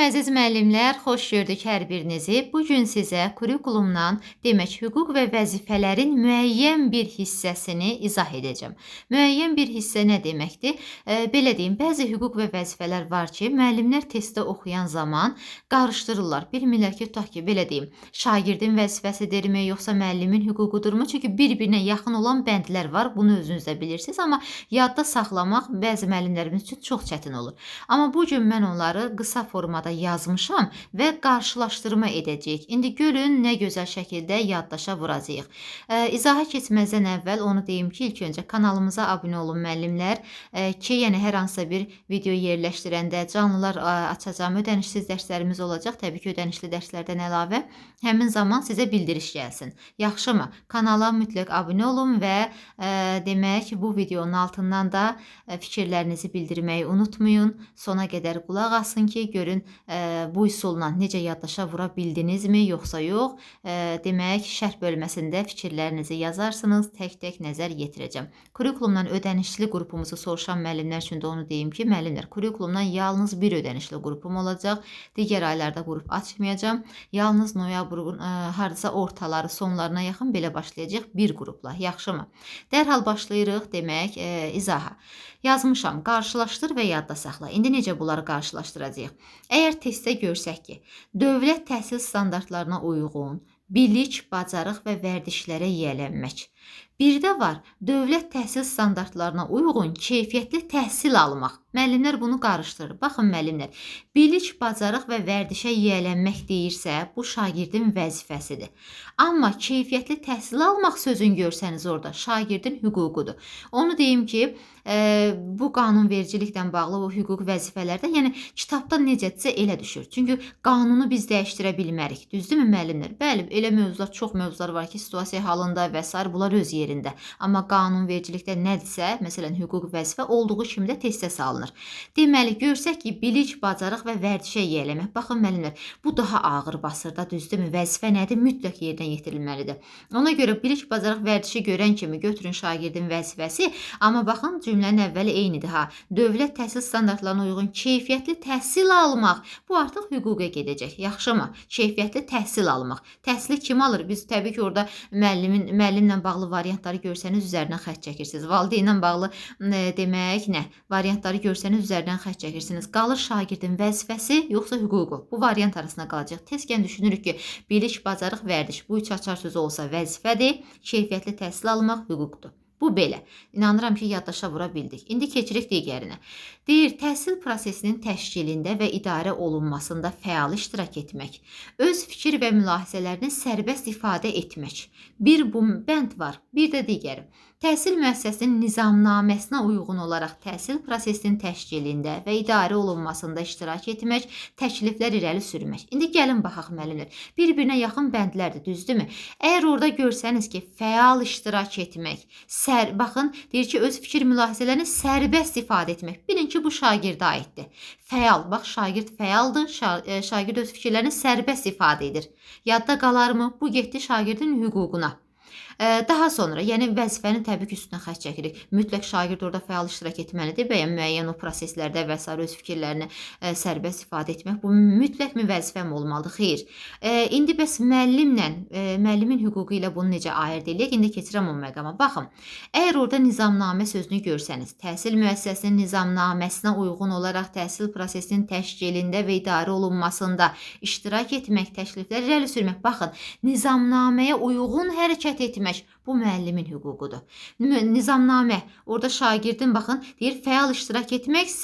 Əziz müəllimlər, xoş gördük hər birinizi. Bugün sizə kurikulumdan, demək, hüquq və vəzifələrin müəyyən bir hissəsini izah edəcəm. Müəyyən bir hissə nə deməkdir? Belə deyim, bəzi hüquq və vəzifələr var ki, müəllimlər testdə oxuyan zaman qarışdırırlar. Bilmirlər ki, tutaq ki, belə deyim, şagirdin vəzifəsidirmi, yoxsa müəllimin hüququdurmu? Çünki bir-birinə yaxın olan bəndlər var. Bunu özünüz də bilirsiniz, amma yadda saxlamaq bəzi müəllimlərimiz üçün çox çətin olur. Amma bugün mən onları qısa formada yazmışam və qarşılaşdırma edəcəyik. İndi görün nə gözəl şəkildə yaddaşa vuracağıq. İzaha keçməzdən əvvəl onu deyim ki, ilk öncə kanalımıza abunə olun müəllimlər ki, yəni hər hansısa bir video yerləşdirəndə canlılar açacağım, ödənişsiz dərslərimiz olacaq. Təbii ki, ödənişli dərslərdən əlavə həmin zaman sizə bildiriş gəlsin. Yaxşımı? Kanala mütləq abunə olun və demək bu videonun altından da fikirlərinizi bildirməyi unutmayın. Sona qədər qulaq asın ki, görün bu üsulla necə yaddaşa vura bildinizmi, yoxsa yox. Demək, şərh bölməsində fikirlərinizi yazarsınız, tək-tək nəzər yetirəcəm. Kurikulumdan ödənişli qrupumuzu soruşan müəllimlər üçün də onu deyim ki, müəllimlər, kurikulumdan yalnız bir ödənişli qrupum olacaq. Digər aylarda qrup açmayacağam. Yalnız noyabrın hardasa ortaları, sonlarına yaxın belə başlayacaq bir qrupla. Yaxşımı? Dərhal başlayırıq, demək, izaha. Yazmışam, qarşılaşdır və yadda saxla. İndi necə bunları qarşılaşdıracağıq? Əgər testdə görsək ki, dövlət təhsil standartlarına uyğun, bilik, bacarıq və vərdişlərə yiyələnmək. Bir də var, dövlət təhsil standartlarına uyğun, keyfiyyətli təhsil almaq. Müəllimlər bunu qarışdırır. Baxın müəllimlər, bilik, bacarıq və vərdişə yiyələnmək deyirsə, bu şagirdin vəzifəsidir. Amma keyfiyyətli təhsil almaq sözün görsəniz orada, şagirdin hüququdur. Onu deyim ki, bu qanunvericiliklə bağlı o hüquq vəzifələrdə, yəni kitabda necədirsə elə düşür. Çünki qanunu biz dəyişdirə bilmərik. Düzdürmü müəllimlər? Bəli, elə mövzular, çox mövzular var ki, situasiya halında və s. bunlar öz yerində. Amma qanunvericilikdə nədirsə, məsələn, hüquq vəzifə olduğu kimi də testə salınır. Deməli, görsək ki, bilik, bacarıq və vərdişə yiyələmək. Baxın müəllimlər, bu daha ağır basır da, düzdürmü? Vəzifə nədir? Mütləq yerinə yetirilməlidir. Ona görə bilik, bacarıq, vərdişi görən kimi götürün şagirdin vəzifəsi, amma baxın cümlənin əvvəli eynidir ha. Dövlət təhsil standartlarına uyğun keyfiyyətli təhsil almaq. Bu artıq hüquqa gedəcək. Yaxşımı? Keyfiyyətli təhsil almaq. Təhsili kim alır? Biz təbii ki, orada müəllimlə bağlı variantları görsəniz üzərindən xətt çəkirsiniz. Valideynlə bağlı demək nə? Variantları görsəniz üzərindən xətt çəkirsiniz. Qalır şagirdin vəzifəsi yoxsa hüququ? Bu variant arasında qalacaq. Tezkən düşünürük ki, bilik, bacarıq, vərdiş. Bu üç açar sözü olsa vəzifədir, keyfiyyətli təhsil almaq hüquqdur. Bu belə. İnanıram ki, yaddaşa vura bildik. İndi keçirik digərinə. Deyir, təhsil prosesinin təşkilində və idarə olunmasında fəal iştirak etmək, öz fikir və mülahizələrini sərbəst ifadə etmək. Bir bu bənd var, bir də digəri. Təhsil müəssisəsinin nizamnaməsinə uyğun olaraq təhsil prosesinin təşkilində və idarə olunmasında iştirak etmək, təkliflər irəli sürmək. İndi gəlin baxaq müəllimlər. Bir-birinə yaxın bəndlərdir, düzdürmü? Əgər orada görsəniz ki, fəal iştirak etmək, baxın, deyir ki, öz fikir mülahizələrini sərbəst ifadə etmək. Bilin ki, bu şagirdə aiddir. Fəal, bax, şagird fəaldır, şagird öz fikirlərini sərbəst ifadə edir. Yadda qalarmı? Bu getdi şagirdin hüququna. Daha sonra, yəni vəzifənin təbii ki, üstünə xətt çəkirik. Mütləq şagird orada fəal iştirak etməlidir və müəyyən o proseslərdə və s. öz fikirlərini sərbəst ifadə etmək. Bu mütləq mi vəzifəm olmalıdır? Xeyr. İndi bəs müəllimlə, müəllimin hüququ ilə bunu necə ayırd edək? İndi keçirəm o məqama. Baxın, əgər orada nizamnamə sözünü görsəniz, təhsil müəssisəsinin nizamnaməsinə uyğun olaraq təhsil prosesinin təşkilində və idarə olunmasında iştirak etmək, təkliflər irəli sürmək. Baxın, nizamnaməyə uyğun hərəkət etmək. Bu müəllimin hüququdur. Nizamnamə, orada şagirdin, baxın, deyir, fəal iştirak etmək,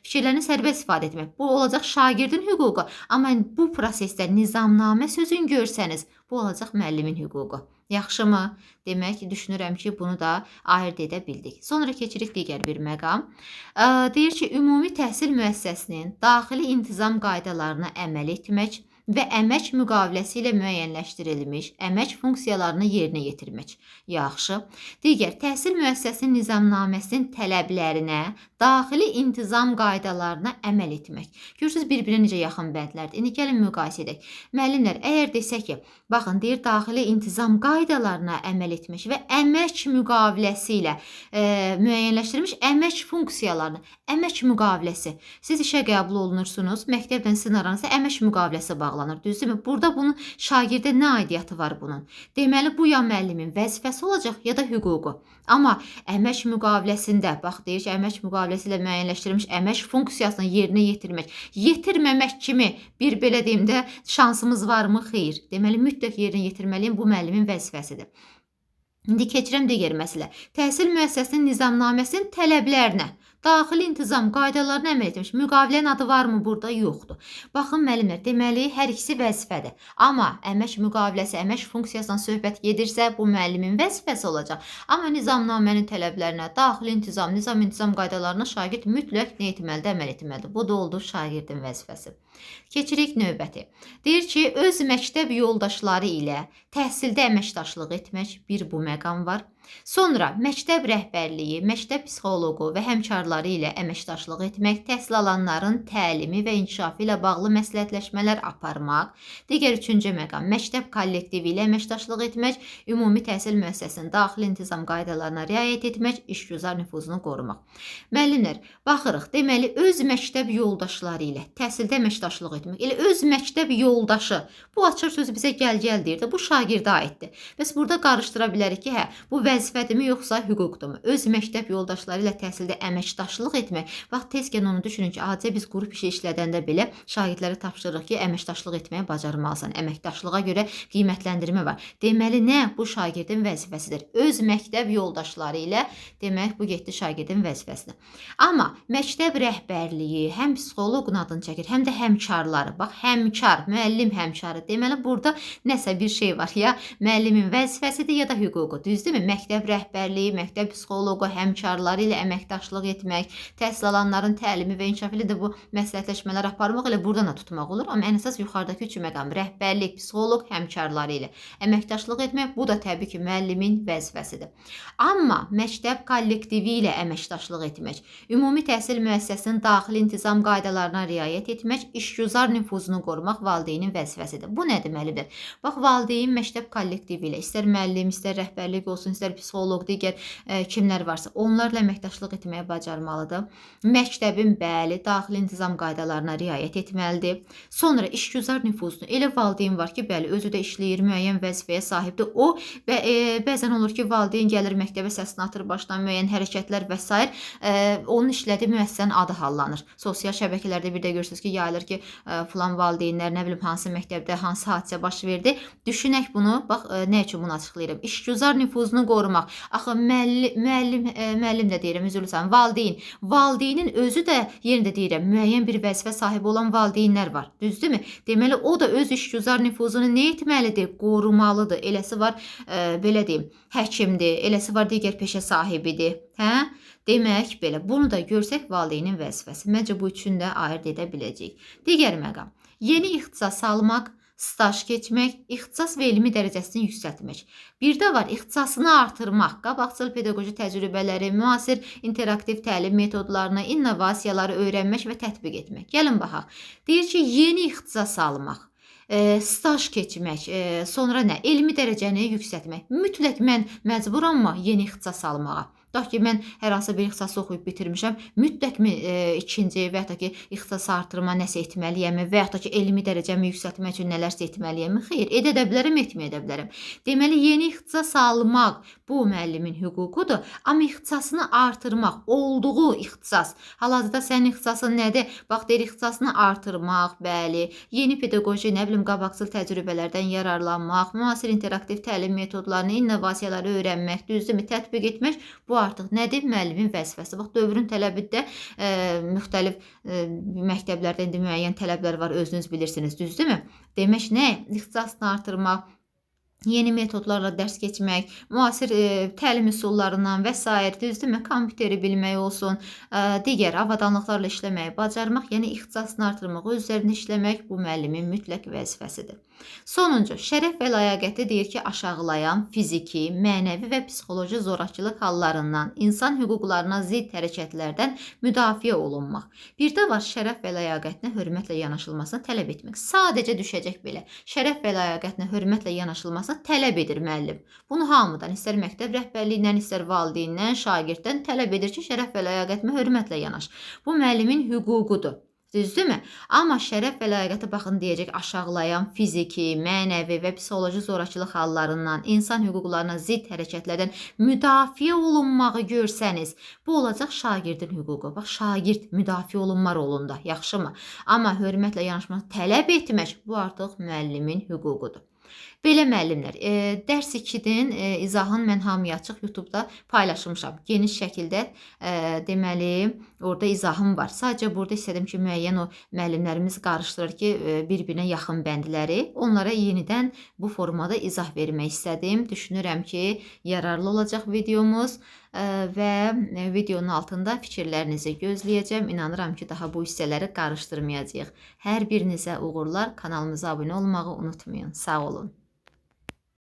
fikirlərini sərbəst ifadə etmək. Bu olacaq şagirdin hüququ. Amma bu prosesdə nizamnamə sözünü görsəniz, bu olacaq müəllimin hüququ. Yaxşımı? Demək, düşünürəm ki, bunu da ayırd edə bildik. Sonra keçirik digər bir məqam. Deyir ki, ümumi təhsil müəssisəsinin daxili intizam qaydalarına əməl etmək, və əmək müqaviləsi ilə müəyyənləşdirilmiş əmək funksiyalarını yerinə yetirmək. Yaxşı. Digər, təhsil müəssisəsinin nizamnaməsinin tələblərinə, daxili intizam qaydalarına əməl etmək. Görürsünüz, bir-birinə necə yaxın bəndlərdir. İndi gəlin müqayisə edək. Müəllimlər, əgər desək ki, baxın, deyir, daxili intizam qaydalarına əməl etmək və əmək müqaviləsi ilə müəyyənləşdirilmiş əmək funksiyalarını, əmək müqaviləsi. Siz işə qəbul olunursunuz, məktəbdən sizin aranızda əmək müqaviləsi bağlanır, düzdürmü? Burada bunun şagirdə nə aidiyyatı var bunun? Deməli, bu ya müəllimin vəzifəsi olacaq, ya da hüququ. Amma əmək müqaviləsində, bax, deyir ki, əmək müqaviləsi ilə müəyyənləşdirilmiş əmək funksiyasını yerinə yetirmək, yetirməmək kimi bir, belə deyim də, şansımız varmı? Xeyr. Deməli, mütləq yerinə yetirməliyim, bu müəllimin vəzifəsidir. İndi keçirəm digər məsələ. Təhsil müəssisəsinin nizamnaməsinin tələblərinə, daxili intizam qaydalarına əməl etmiş. Müqavilənin adı varmı burada? Yoxdur. Baxın müəllimlər, deməli hər ikisi vəzifədir. Amma əmək müqaviləsi, əmək funksiyasından söhbət gedirsə, bu müəllimin vəzifəsi olacaq. Amma nizamnamənin tələblərinə, daxili intizam, nizam qaydalarına şagird mütləq nə etməlidir? Əməl etməlidir. Bu da oldu şagirdin vəzifəsi. Keçirik növbəti. Deyir ki, öz məktəb yoldaşları ilə təhsildə əməkdaşlıq etmək, bir bu məqam var. Sonra məktəb rəhbərliyi, məktəb psixoloqu və həmkarları ilə əməkdaşlıq etmək, təhsil alanların təlimi və inkişafı ilə bağlı məsləhətləşmələr aparmaq. Digər üçüncü məqam, məktəb kollektivi ilə əməkdaşlıq etmək, ümumi təhsil müəssisəsinin daxili intizam qaydalarına riayət etmək, işgüzar nüfuzunu qorumaq. Müəllimlər, baxırıq, deməli, öz məktəb yoldaşları ilə təhsildə əməkdaşlıq etmək. Elə öz məktəb yoldaşı, bu açar sözü bizə gəl deyir də, bu şagirdə aiddir. Bəs burada qarışdıra bilərik ki, bu vəzifədirmi yoxsa hüquqdurmu? Öz məktəb yoldaşları ilə təhsildə əməkdaşlıq etmək. Bax, tezkən onu düşünün ki, adicə biz qrup işi işlədəndə belə şagirdlərə tapşırırıq ki, əməkdaşlıq etməyi bacarmalısan. Əməkdaşlığa görə qiymətləndirmə var. Deməli, nə? Bu şagirdin vəzifəsidir. Öz məktəb yoldaşları ilə, demək, bu getdi şagirdin vəzifəsidir. Amma məktəb rəhbərliyi həm psixoloqun adını çəkir, həm də həmkarları. Bax, həmkar, müəllim həmkarı. Deməli, burada nəsə bir şey var. Ya müəllimin vəzifəsidir, ya da hüququ. Düzdürmü? Məktəb rəhbərliyi, məktəb psixoloqu, həmkarları ilə əməkdaşlıq etmək, təhsil alanların təlimi və inkişafı ilə də bu məsləhətləşmələr aparmaq ilə buradan da tutmaq olur. Amma ən əsas yuxarıdakı üç məqam, rəhbərlik, psixoloq, həmkarları ilə əməkdaşlıq etmək, bu da təbii ki, müəllimin vəzifəsidir. Amma məktəb kollektivi ilə əməkdaşlıq etmək, ümumi təhsil müəssisəsinin daxili intizam qaydalarına riayət etmək, işgüzar nüfuzunu qorumaq valideynin vəzifəsidir. Bu nə deməlidir? Bax, valideyn məktəb kollektivi ilə, istər müəllim, istər rəhbərlik olsun, istər psixoloq, digər kimlər varsa, onlarla əməkdaşlıq etməyə bacarmalıdır. Məktəbin, bəli, daxili intizam qaydalarına riayət etməlidir. Sonra işgüzar nüfuzunu, elə valideyn var ki, bəli, özü də işləyir, müəyyən vəzifəyə sahibdir. O, bəzən olur ki, valideyn gəlir məktəbə səsini atır, başdan müəyyən hərəkətlər və s. Onun işlədiyi müəssisənin adı hallanır. Sosial şəbəkələrdə bir də görürsünüz ki, yayılır ki, filan valideynlər, nə bilim, hansı məktəbdə, hansı hadisə baş verdi. Düşünək bunu, bax, nə üçün bunu açıqlayıram? İşgüzar nüfuzunu qorumaq. Axı, müəllim də deyirəm, üzrlüsən, valideynin özü də, yerində deyirəm, müəyyən bir vəzifə sahibi olan valideynlər var, düzdürmü? Deməli, o da öz işgüzar nüfuzunu nə etməlidir? Qorumalıdır. Eləsi var, belə deyim, həkimdir, eləsi var, digər peşə sahibidir. Hə? Demək, belə, bunu da görsək valideynin vəzifəsi. Məncə, bu üçün də ayırt edə biləcəyik. Digər məqam, yeni ixtisas almaq, staj keçmək, ixtisas və elmi dərəcəsini yüksəltmək. Bir də var, ixtisasını artırmaq, qabaqcıl pedaqoji təcrübələri, müasir interaktiv təlim metodlarını, innovasiyaları öyrənmək və tətbiq etmək. Gəlin baxaq. Deyir ki, yeni ixtisas almaq, staj keçmək, sonra nə? Elmi dərəcəni yüksəltmək. Mütləq mən məcburamma yeni ixtisas almağa? Tutaq ki, mən hər hansı bir ixtisası oxuyub bitirmişəm, mütləqmi ikinci və yaxud da ki, ixtisas artırma nəsə etməliyəmi və yaxud da ki, elmi dərəcəmi yüksəltmək üçün nələrsə etməliyəmi? Xeyr, edə də bilərəm, etməyə də bilərəm. Deməli, yeni ixtisas almaq bu müəllimin hüququdur, amma ixtisasını artırmaq, olduğu ixtisas, hal-hazırda sənin ixtisasın nədir? Bax, deyir, ixtisasını artırmaq, bəli, yeni pedaqoji, nə bilim, qabaqcıl təcrübələrdən yararlanmaq, müasir interaktiv təlim metodlarını, innovasiyaları öyrənmək, düzdürmü, tətbiq etmək, bu artıq nədir? Müəllimin vəzifəsi. Bax, dövrün tələbi də müxtəlif məktəblərdə indi müəyyən tələblər var, özünüz bilirsiniz, düzdürmü? Demək nə? İxtisasını artırmaq, yeni metodlarla dərs keçmək, müasir təlim üsullarından və sair, düzdürmü? Kompüteri bilmək olsun, digər avadanlıqlarla işləməyi bacarmaq, yəni ixtisasını artırmaq, öz üzərində işləmək bu müəllimin mütləq vəzifəsidir. Sonuncu, şərəf və ləyaqəti deyir ki, aşağılayan fiziki, mənəvi və psixoloji zorakılıq hallarından, insan hüquqlarına zidd hərəkətlərdən müdafiə olunmaq. Bir də var şərəf və ləyaqətinə hörmətlə yanaşılmasını tələb etmək. Sadəcə düşəcək belə. Şərəf və ləyaqətinə hörmətlə yanaşılmasını tələb edir müəllim. Bunu hamıdan, istər məktəb rəhbərliyindən, istər valideyndən, şagirddən tələb edir ki, şərəf və ləyaqətimə hörmətlə yanaş. Bu müəllimin hüququdur. Düzdürmü? Amma şərəf və ləyaqətə baxın deyəcək, aşağılayan fiziki, mənəvi və psixoloji zorakılıq hallarından, insan hüquqlarına zidd hərəkətlərdən müdafiə olunmağı görsəniz, bu olacaq şagirdin hüququ. Bax, şagird müdafiə olunma rolunda, yaxşımı? Amma hörmətlə yanaşmaq tələb etmək, bu artıq müəllimin hüququdur. Belə müəllimlər, dərs 2-nin izahını mən hamıya açıq YouTube-da paylaşmışam. Geniş şəkildə deməli, orada izahım var. Sadəcə burada istədim ki, müəyyən o müəllimlərimiz qarışdırır ki, bir-birinə yaxın bəndləri. Onlara yenidən bu formada izah vermək istədim. Düşünürəm ki, yararlı olacaq videomuz və videonun altında fikirlərinizi gözləyəcəm. İnanıram ki, daha bu hissələri qarışdırmayacağıq. Hər birinizə uğurlar. Kanalımıza abunə olmağı unutmayın. Sağ olun.